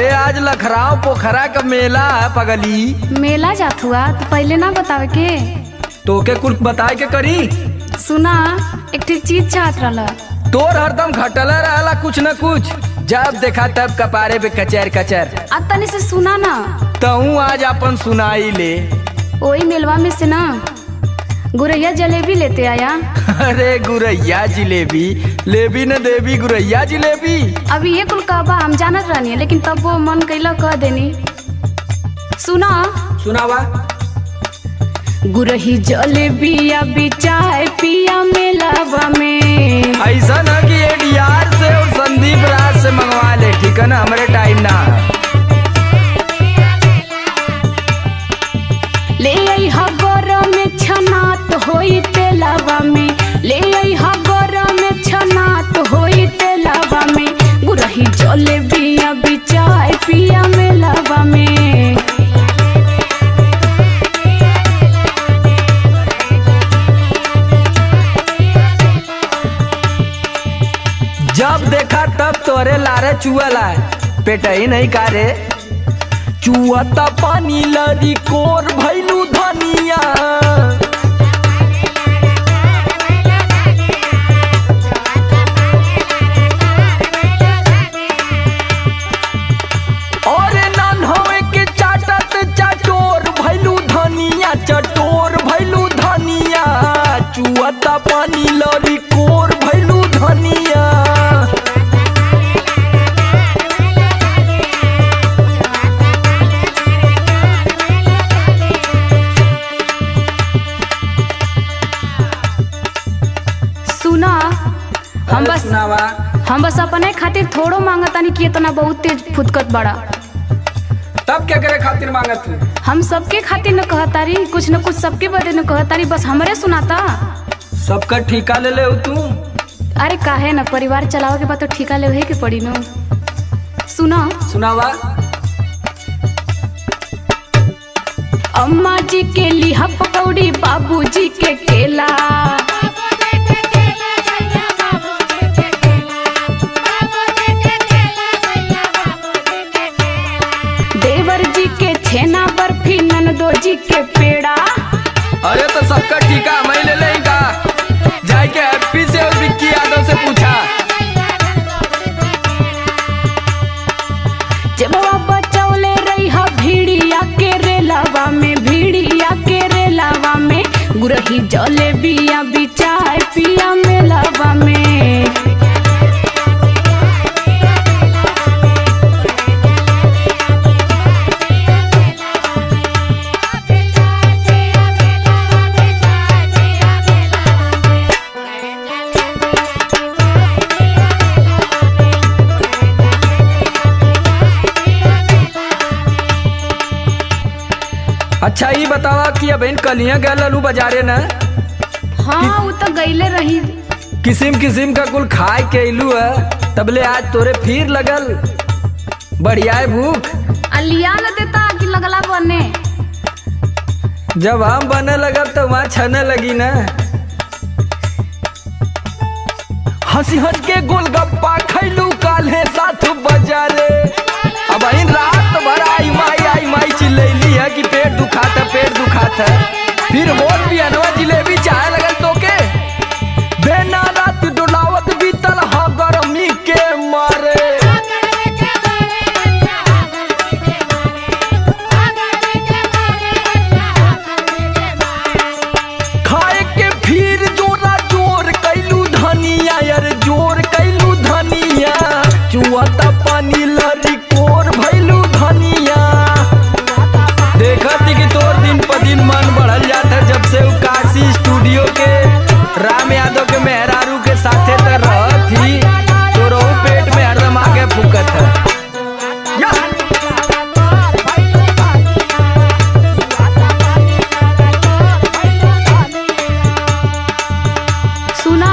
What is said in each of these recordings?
अरे आज लखराव पोखरा का मेला है पगली। मेला जात हुआ तो पहले ना बतावे के। तोके कुल बताए के करी। सुना एक ठे चीज चाहत रहला। तोर हरदम घटला रहला कुछ न कुछ, जब देखा तब कपारे पे कचर कचर। अब तनी से सुना ना। तू आज अपन सुनाई ले। वही मेलवा में से ना गुरैया जलेबी लेते आया। अरे गुरैया जिलेबी लेबी न देवी, गुरैया जिलेबी। अभी ये कुल कहबा हम जानत रहनी है, लेकिन तब वो मन कैला कह देनी। सुना सुनावा। गुरही जलेबी अभी चाय पिया मेलावा में। ऐसा न कि एडीआर से और संदीप राज से मंगवा ले, ठीक है ना, हमारे टाइम ना। ले आई हा गरम में छनात होई तेलावा में। ले आई हा गरम में छनात होई तेलावा में। गुरही जलेबी अभी चाय पिया मेलावा में। जब देखा तब तोरे लारे चुअला, पेट ही नहीं कारे। चुअता पानी लड़ी कोर भैलू धनिया। और नन होए के चाटत चटोर भैलू धनिया, चटोर भैलू धनिया। चुअता पानी लड़ी कोर भैलू धनिया। हम बस अपने खातिर थोड़ो मांगतानी कि इतना बहुत तेज फुदकत बड़ा। तब क्या करे खातिर मांगत हूँ? हम सबके खातिर न कहतारी, कुछ न कुछ सबके बदे न कहतारी, बस हमरे सुनाता। सबका ठिका ले ले तू। अरे काहे न, परिवार चलावे के बाद तो ठिका ले के पड़ी न। सुना सुनावा। अम्मा जी के लिहा पकौड़ी, बाबू जी के केला। छेना बर्फी ननदो जी के पेड़ा। अरे तो सबका ठीका मैं ले लेगा। जाके हैप्पी से और विक्की यादव से पूछा। जब बचौले रही हा भीड़िया के रेलावा में। भीड़िया के रेलावा में गुरही जलेबिया भी चाय पिया मेलावा में। अच्छा ये बतावा कि अब इन कलियां गए ललू बाजारे न। हाँ वो तो गईले रही। किसिम किसिम का कुल खाए के इलू है, तबले आज तोरे फिर लगल बढ़िया है भूख। अलिया न देता कि लगला बने। जब हम बने लगल तो वहाँ छने लगी न। हंसी हंस के गोलगप्पा खैलू काले साथ बाजारे। अब इन रात भर आई माई चिल्लैली है कि पेट दुखाता पेट दुखाता। फिर होल भी अनवा जिलेबी चाहे लगल तो के। बेना रात डोलावत बीतल हा गरमी के मारे। खाए के फिर जोरा जोर कैलू धनिया, यार जोर कैलू धनिया। चुआता पानी लड़ी कोर भैलू धनिया। देखती कि तोर दिन पर दिन मन बढ़ल जाता है, जब से काशी स्टूडियो के राम यादव के मेहरारू के साथे तर रहत ही। तोरो पेट में हरदम आगे फूकत है। सुना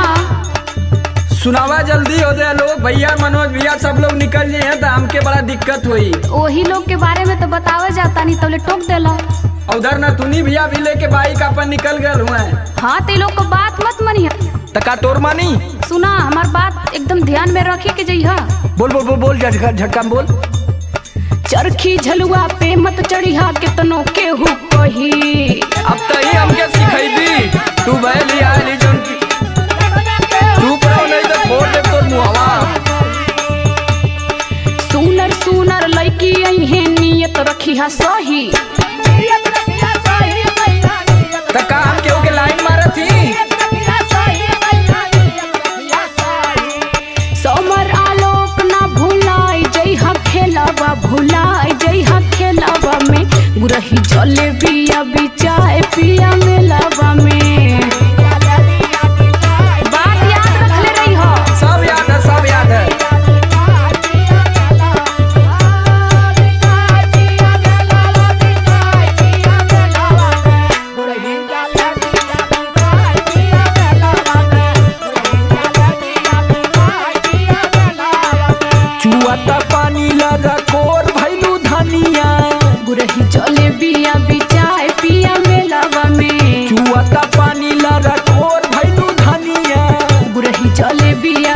सुनावा जल्दी हो जाए। लोग भैया मनोज भैया सब लोग निकल जाए हैं तो हमके बड़ा दिक्कत हुई। वही लोग के बारे में तो बतावा जाता नहीं, तबले टोक देला। उधर न तुनी भैया भी लेके बाइक अपन निकल गए हुए। हाँ ते लोग को बात मत मनिया। तका तोर मानी। सुना हमार बात एकदम ध्यान में रखे के जइहा। बोल बोल बोल बोल झटका झटका में बोल। चरखी झलुआ पे मत चढ़िया कितनो केहू कही। अब तो ही हमके सिखैबी तू बैली आली जौन की चुप रहो नहीं तो फोड़ दे तोर मुहवा। सुनर सुनर लड़की अइहे नियत रखिया सही। तो का हम केहू के लाइन मारत ही। समर आलोक ना भुलाई जइहा खेलावा भुलाई जइहा खेलावा में गुरही जले बिया बिचाए पिया मेलावा में। बात याद रखले रही हो। सब याद है सब याद है। चुआता पानी लगा कोर भैलू धनिया गुरही जले बिया बिचाए पिया मेलावा में। चुआता पानी लगा कोर भैलू धनिया गुरही जले बिया